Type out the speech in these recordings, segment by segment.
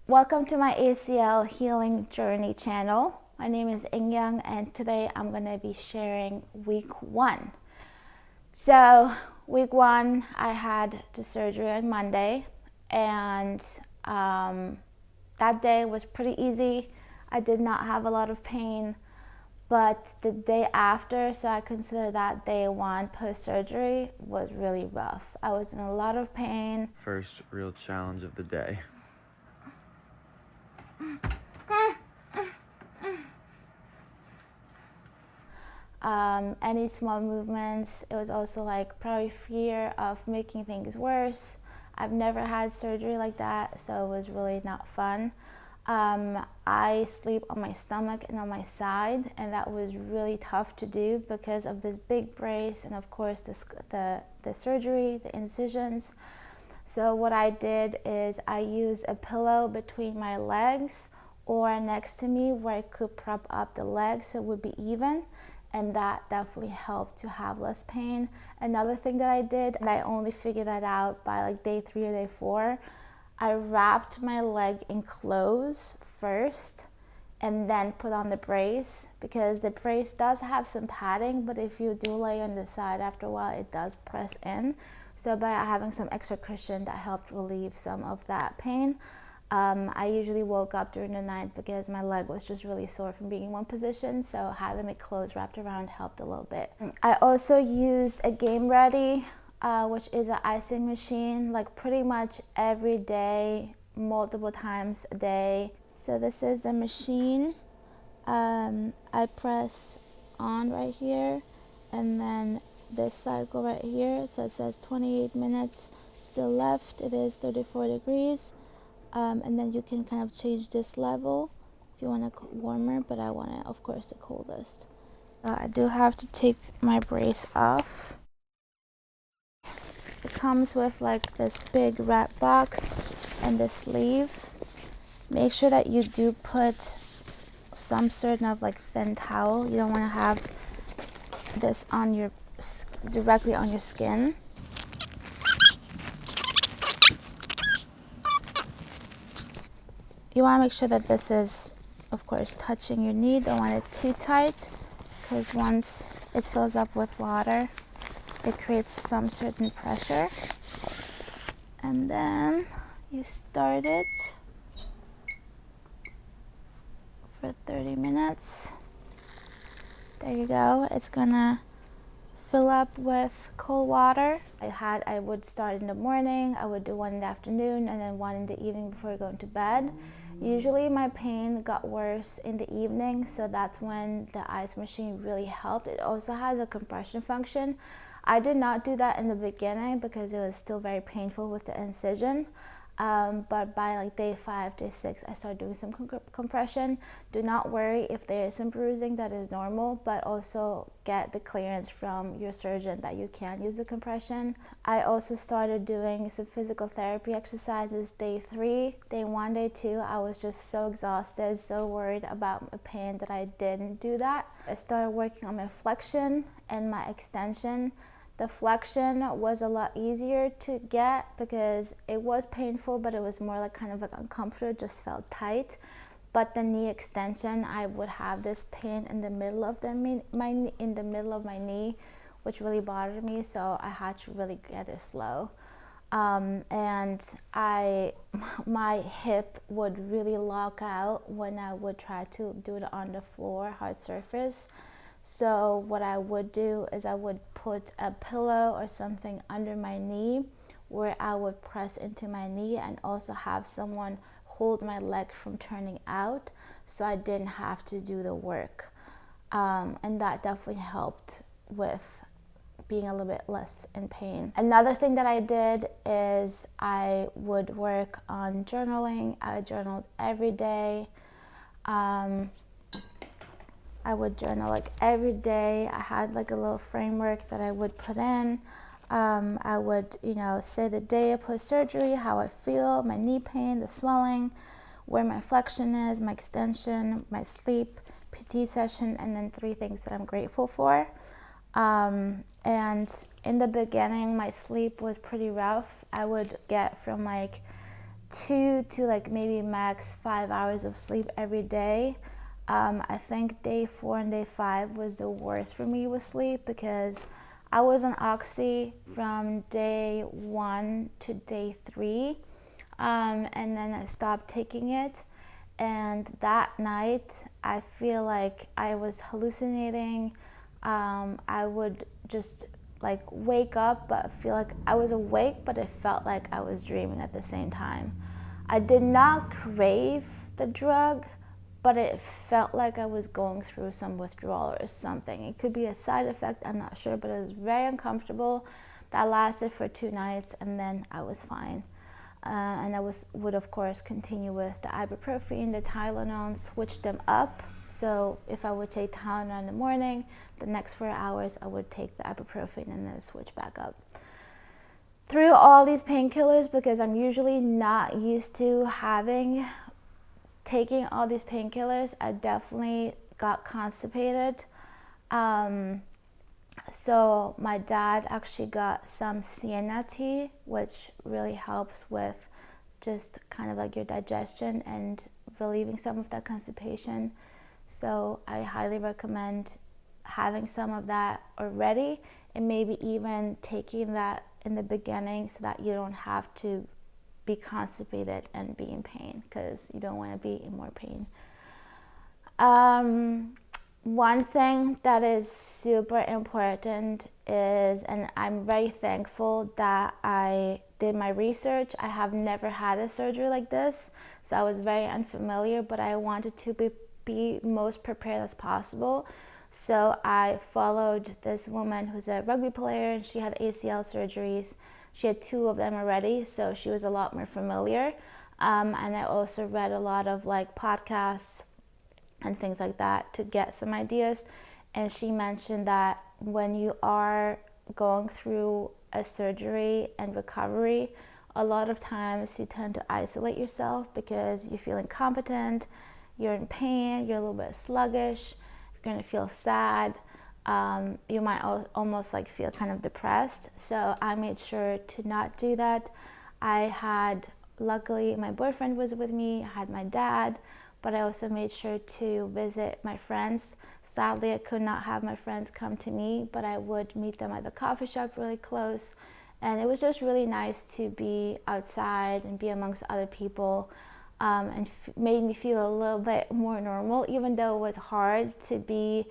Welcome to my ACL healing journey channel. My name is Ingyang and today I'm going to be sharing week 1. So week 1 I had the surgery on Monday and that day was pretty easy. I did not have a lot of pain, but the day after, so I consider that day 1 post-surgery, was really rough. I was in a lot of pain. First real challenge of the day. Any small movements. It was also like probably fear of making things worse. I've never had surgery like that, so it was really not fun. I sleep on my stomach and on my side, and that was really tough to do because of this big brace and of course the surgery, the incisions. So what I did is I used a pillow between my legs or next to me where I could prop up the legs so it would be even, and that definitely helped to have less pain. Another thing that I did, and I only figured that out by like day 3 or day 4, I wrapped my leg in clothes first and then put on the brace, because the brace does have some padding, but if you do lay on the side after a while it does press in. So by having some extra cushion, that helped relieve some of that pain. I usually woke up during the night because my leg was just really sore from being in one position, so having the clothes wrapped around helped a little bit. I also used a Game Ready, which is an icing machine, like pretty much every day, multiple times a day. So this is the machine. I press on right here, and then this cycle right here, so it says 28 minutes still left. It is 34 degrees. And then you can kind of change this level if you want it warmer, but I want it, of course, the coldest. I do have to take my brace off. It comes with like this big wrap box and the sleeve. Make sure that you do put some sort of like thin towel. You don't want to have this on your directly on your skin. You want to make sure that this is, of course, touching your knee. Don't want it too tight, because once it fills up with water, it creates some certain pressure. And then you start it for 30 minutes. There you go. It's gonna fill up with cold water. I would start in the morning, I would do one in the afternoon, and then one in the evening before going to bed. Usually my pain got worse in the evening, so that's when the ice machine really helped. It also has a compression function. I did not do that in the beginning because it was still very painful with the incision. But by like day 5, day 6, I started doing some compression. Do not worry if there is some bruising, that is normal, but also get the clearance from your surgeon that you can use the compression. I also started doing some physical therapy exercises day 3, day 1, day 2. I was just so exhausted, so worried about my pain that I didn't do that. I started working on my flexion and my extension. The flexion was a lot easier to get because it was painful, but it was more like kind of like uncomfortable, it just felt tight. But the knee extension, I would have this pain in the middle of my knee, which really bothered me, so I had to really get it slow. And my hip would really lock out when I would try to do it on the floor, hard surface. So what I would do is I would put a pillow or something under my knee where I would press into my knee, and also have someone hold my leg from turning out so I didn't have to do the work. And that definitely helped with being a little bit less in pain. Another thing that I did is I would work on journaling. I journaled every day. I would journal like every day. I had like a little framework that I would put in. I would, say the day post-surgery, how I feel, my knee pain, the swelling, where my flexion is, my extension, my sleep, PT session, and then 3 things that I'm grateful for. And in the beginning, my sleep was pretty rough. I would get from like 2 to like maybe max 5 hours of sleep every day. I think day 4 and day 5 was the worst for me with sleep, because I was on Oxy from day 1 to day 3, and then I stopped taking it. And that night, I feel like I was hallucinating. I would just like wake up, but feel like I was awake, but it felt like I was dreaming at the same time. I did not crave the drug, but it felt like I was going through some withdrawal or something. It could be a side effect, I'm not sure, but it was very uncomfortable. That lasted for 2 nights, and then I was fine. And I would of course continue with the ibuprofen, the Tylenol, switch them up. So if I would take Tylenol in the morning, the next 4 hours I would take the ibuprofen and then switch back up. Through all these painkillers, because I'm usually not used to taking all these painkillers, I definitely got constipated. So my dad actually got some sienna tea, which really helps with just kind of like your digestion and relieving some of that constipation. So I highly recommend having some of that already, and maybe even taking that in the beginning so that you don't have to be constipated and be in pain, because you don't want to be in more pain. One thing that is super important is, and I'm very thankful that I did my research. I have never had a surgery like this, so I was very unfamiliar, but I wanted to be most prepared as possible. So I followed this woman who's a rugby player, and she had ACL surgeries. She had 2 of them already, so she was a lot more familiar. And I also read a lot of like podcasts and things like that to get some ideas. And she mentioned that when you are going through a surgery and recovery, a lot of times you tend to isolate yourself because you feel incompetent, you're in pain, you're a little bit sluggish, you're going to feel sad. You might almost like feel kind of depressed. So I made sure to not do that. Luckily my boyfriend was with me, I had my dad, but I also made sure to visit my friends. Sadly, I could not have my friends come to me, but I would meet them at the coffee shop really close. And it was just really nice to be outside and be amongst other people, and made me feel a little bit more normal, even though it was hard to be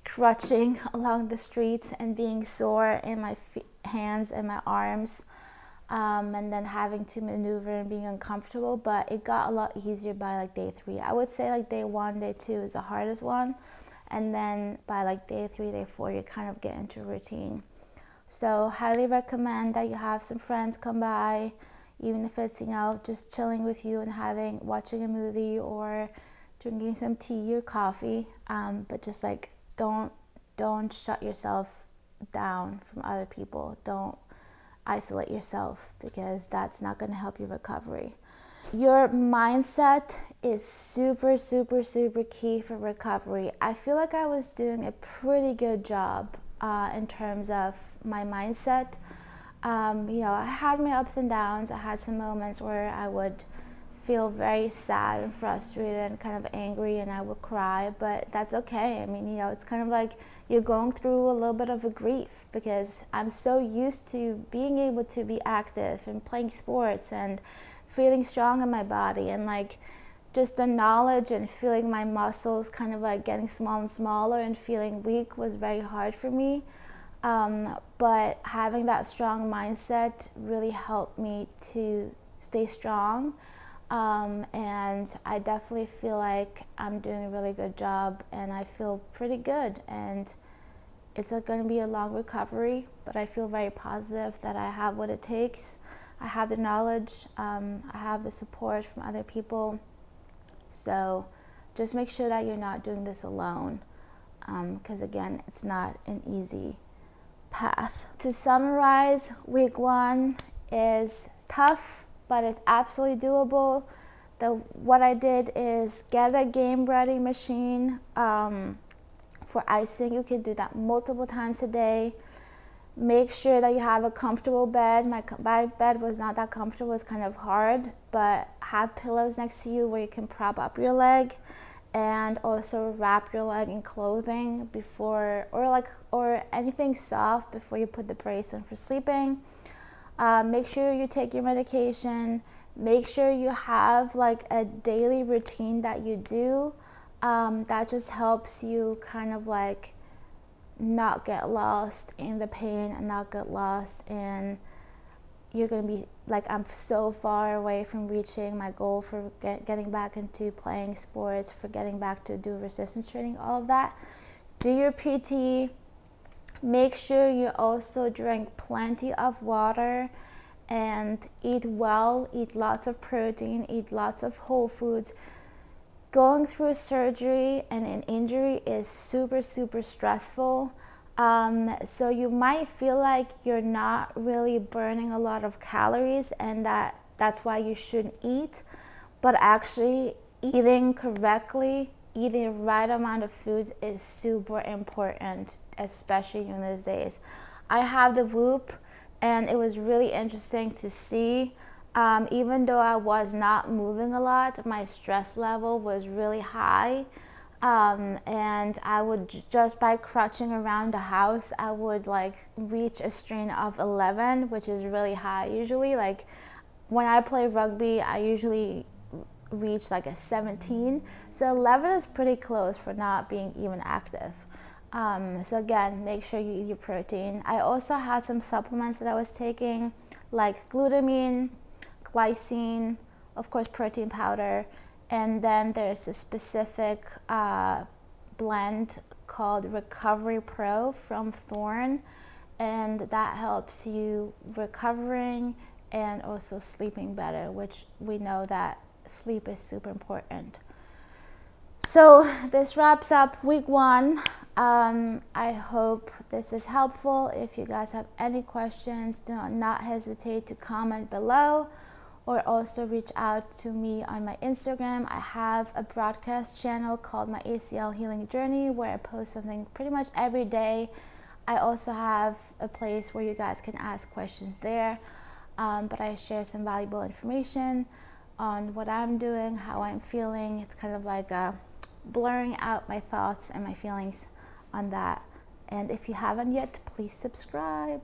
crutching along the streets and being sore in my hands and my arms. And then having to maneuver and being uncomfortable, but it got a lot easier by like day 3. I would say like day 1, day 2 is the hardest one, and then by like day 3, day 4, you kind of get into routine. So highly recommend that you have some friends come by, even if it's, just chilling with you and watching a movie or drinking some tea or coffee, but just like don't shut yourself down from other people. Don't isolate yourself, because that's not going to help your recovery. Your mindset is super, super, super key for recovery. I feel like I was doing a pretty good job in terms of my mindset. I had my ups and downs. I had some moments where I would feel very sad and frustrated and kind of angry, and I would cry, but that's okay. I mean, it's kind of like you're going through a little bit of a grief, because I'm so used to being able to be active and playing sports and feeling strong in my body, and like just the knowledge and feeling my muscles kind of like getting smaller and smaller and feeling weak was very hard for me. But having that strong mindset really helped me to stay strong. And I definitely feel like I'm doing a really good job, and I feel pretty good, and it's going to be a long recovery, but I feel very positive that I have what it takes. I have the knowledge, I have the support from other people. So just make sure that you're not doing this alone, because again, it's not an easy path. To summarize, week 1 is tough, but it's absolutely doable. What I did is get a game ready machine for icing. You can do that multiple times a day. Make sure that you have a comfortable bed. My bed was not that comfortable, it's kind of hard, but have pillows next to you where you can prop up your leg, and also wrap your leg in clothing before, or anything soft before you put the brace on for sleeping. Make sure you take your medication. Make sure you have like a daily routine that you do. That just helps you kind of like not get lost in the pain and not get lost in, you're going to be like, I'm so far away from reaching my goal for getting back into playing sports, for getting back to do resistance training, all of that. Do your PT. Make sure you also drink plenty of water and eat well, eat lots of protein, eat lots of whole foods. Going through surgery and an injury is super, super stressful. So you might feel like you're not really burning a lot of calories, and that's why you shouldn't eat. But actually, eating correctly, eating the right amount of foods is super important, especially in these days. I have the Whoop, and it was really interesting to see. Even though I was not moving a lot, my stress level was really high. And I would, just by crouching around the house, I would like reach a strain of 11, which is really high usually. Like when I play rugby, I usually reach like a 17. So 11 is pretty close for not being even active. So again, make sure you eat your protein. I also had some supplements that I was taking, like glutamine, glycine, of course protein powder, and then there's a specific blend called Recovery Pro from Thorne, and that helps you recovering and also sleeping better, which we know that sleep is super important. So this wraps up week 1. I hope this is helpful. If you guys have any questions, do not hesitate to comment below, or also reach out to me on my Instagram. I have a broadcast channel called My ACL Healing Journey, where I post something pretty much every day. I also have a place where you guys can ask questions there, but I share some valuable information on what I'm doing, how I'm feeling. It's kind of like blurring out my thoughts and my feelings on that. And if you haven't yet, please subscribe.